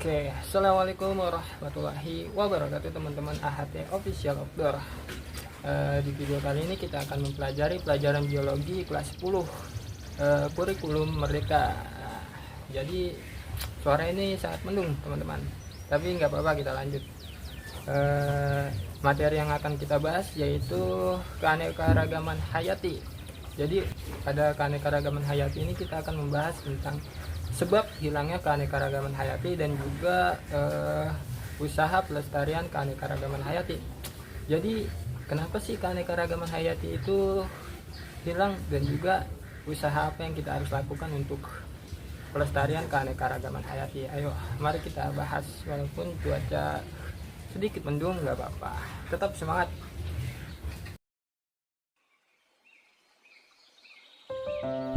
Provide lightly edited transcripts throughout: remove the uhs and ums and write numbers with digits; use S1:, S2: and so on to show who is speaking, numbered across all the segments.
S1: Oke, assalamualaikum warahmatullahi wabarakatuh teman-teman AHT Official Outdoor. Di video kali ini kita akan mempelajari pelajaran biologi kelas 10 kurikulum merdeka. Jadi suara ini sangat mendung teman-teman, tapi nggak apa-apa, kita lanjut. Materi yang akan kita bahas yaitu keanekaragaman hayati. Jadi pada keanekaragaman hayati ini kita akan membahas tentang sebab hilangnya keanekaragaman hayati dan juga usaha pelestarian keanekaragaman hayati. Jadi kenapa sih keanekaragaman hayati itu hilang dan juga usaha apa yang kita harus lakukan untuk pelestarian keanekaragaman hayati? Ayo mari kita bahas, walaupun cuaca sedikit mendung nggak apa-apa, tetap semangat.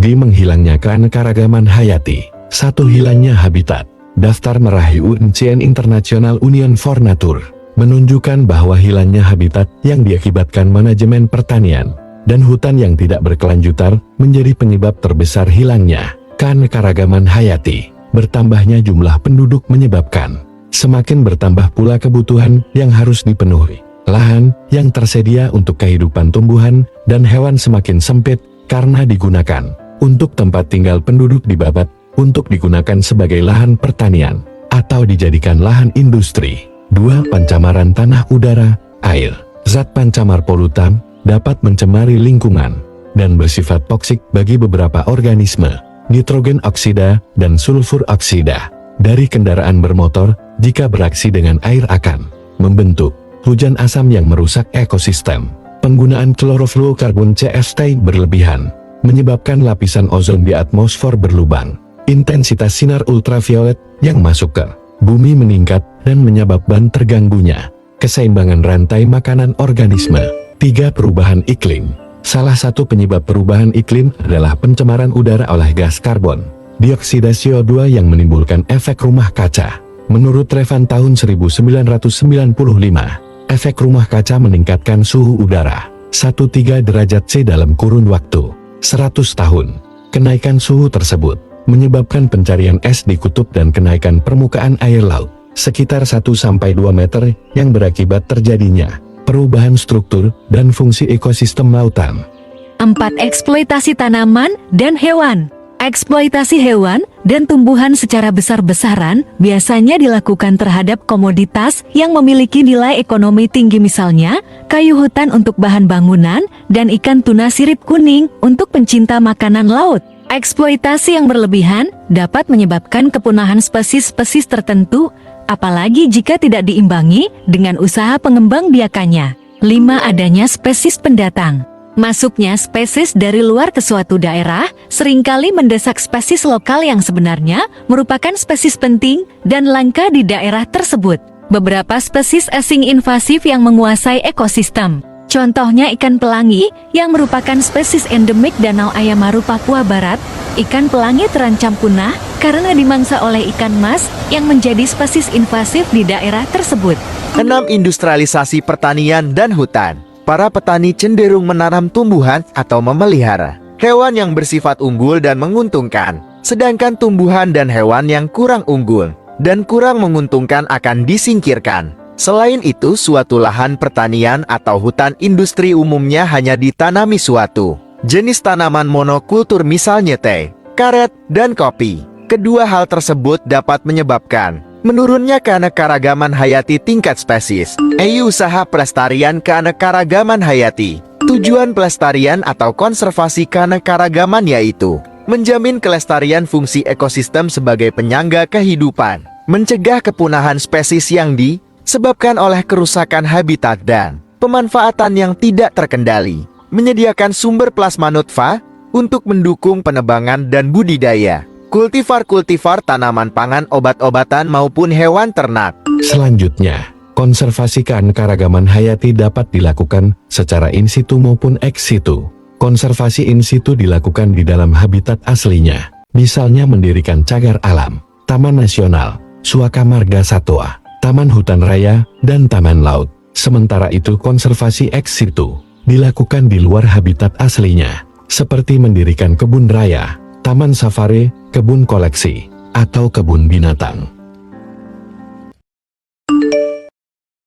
S2: Di menghilangnya keanekaragaman hayati, satu hilangnya habitat. Daftar meraih UNCN International Union for Nature menunjukkan bahwa hilangnya habitat yang diakibatkan manajemen pertanian dan hutan yang tidak berkelanjutan menjadi penyebab terbesar hilangnya keanekaragaman hayati. Bertambahnya jumlah penduduk menyebabkan semakin bertambah pula kebutuhan yang harus dipenuhi. Lahan yang tersedia untuk kehidupan tumbuhan dan hewan semakin sempit karena digunakan untuk tempat tinggal penduduk dibabat untuk digunakan sebagai lahan pertanian atau dijadikan lahan industri. 2. Pencemaran tanah, udara, air. Zat pencemar polutan dapat mencemari lingkungan dan bersifat toksik bagi beberapa organisme. Nitrogen oksida dan sulfur oksida dari kendaraan bermotor jika beraksi dengan air akan membentuk hujan asam yang merusak ekosistem. Penggunaan klorofluorokarbon CFT berlebihan menyebabkan lapisan ozon di atmosfer berlubang. Intensitas sinar ultraviolet yang masuk ke bumi meningkat dan menyebabkan terganggunya keseimbangan rantai makanan organisme. 3. Perubahan iklim. Salah satu penyebab perubahan iklim adalah pencemaran udara oleh gas karbon dioksida CO2 yang menimbulkan efek rumah kaca. Menurut Revan tahun 1995, efek rumah kaca meningkatkan suhu udara 1,3 derajat C dalam kurun waktu 100 tahun. Kenaikan suhu tersebut menyebabkan pencarian es di kutub dan kenaikan permukaan air laut sekitar 1-2 meter yang berakibat terjadinya perubahan struktur dan fungsi ekosistem lautan.
S3: 4. Eksploitasi tanaman dan hewan. Eksploitasi hewan dan tumbuhan secara besar-besaran biasanya dilakukan terhadap komoditas yang memiliki nilai ekonomi tinggi, misalnya kayu hutan untuk bahan bangunan dan ikan tuna sirip kuning untuk pencinta makanan laut. Eksploitasi yang berlebihan dapat menyebabkan kepunahan spesies-spesies tertentu, apalagi jika tidak diimbangi dengan usaha pengembangbiakannya. 5. Adanya spesies pendatang. Masuknya spesies dari luar ke suatu daerah seringkali mendesak spesies lokal yang sebenarnya merupakan spesies penting dan langka di daerah tersebut. Beberapa spesies asing invasif yang menguasai ekosistem. Contohnya ikan pelangi yang merupakan spesies endemik Danau Ayamaru, Papua Barat. Ikan pelangi terancam punah karena dimangsa oleh ikan mas yang menjadi spesies invasif di daerah tersebut.
S4: 6. Industrialisasi pertanian dan hutan. Para petani cenderung menanam tumbuhan atau memelihara hewan yang bersifat unggul dan menguntungkan, sedangkan tumbuhan dan hewan yang kurang unggul dan kurang menguntungkan akan disingkirkan. Selain itu, suatu lahan pertanian atau hutan industri umumnya hanya ditanami suatu jenis tanaman monokultur, misalnya teh, karet, dan kopi. Kedua hal tersebut dapat menyebabkan menurunnya keanekaragaman hayati tingkat spesies. Usaha pelestarian keanekaragaman hayati. Tujuan pelestarian atau konservasi keanekaragaman yaitu menjamin kelestarian fungsi ekosistem sebagai penyangga kehidupan, mencegah kepunahan spesies yang disebabkan oleh kerusakan habitat dan pemanfaatan yang tidak terkendali, menyediakan sumber plasma nutfah untuk mendukung penebangan dan budidaya kultivar-kultivar tanaman pangan, obat-obatan maupun hewan ternak.
S2: Selanjutnya, konservasi keanekaragaman hayati dapat dilakukan secara in situ maupun ex situ. Konservasi in situ dilakukan di dalam habitat aslinya, misalnya mendirikan cagar alam, taman nasional, suaka marga satwa, taman hutan raya, dan taman laut. Sementara itu konservasi ex situ dilakukan di luar habitat aslinya, seperti mendirikan kebun raya, taman safari, kebun koleksi, atau kebun binatang.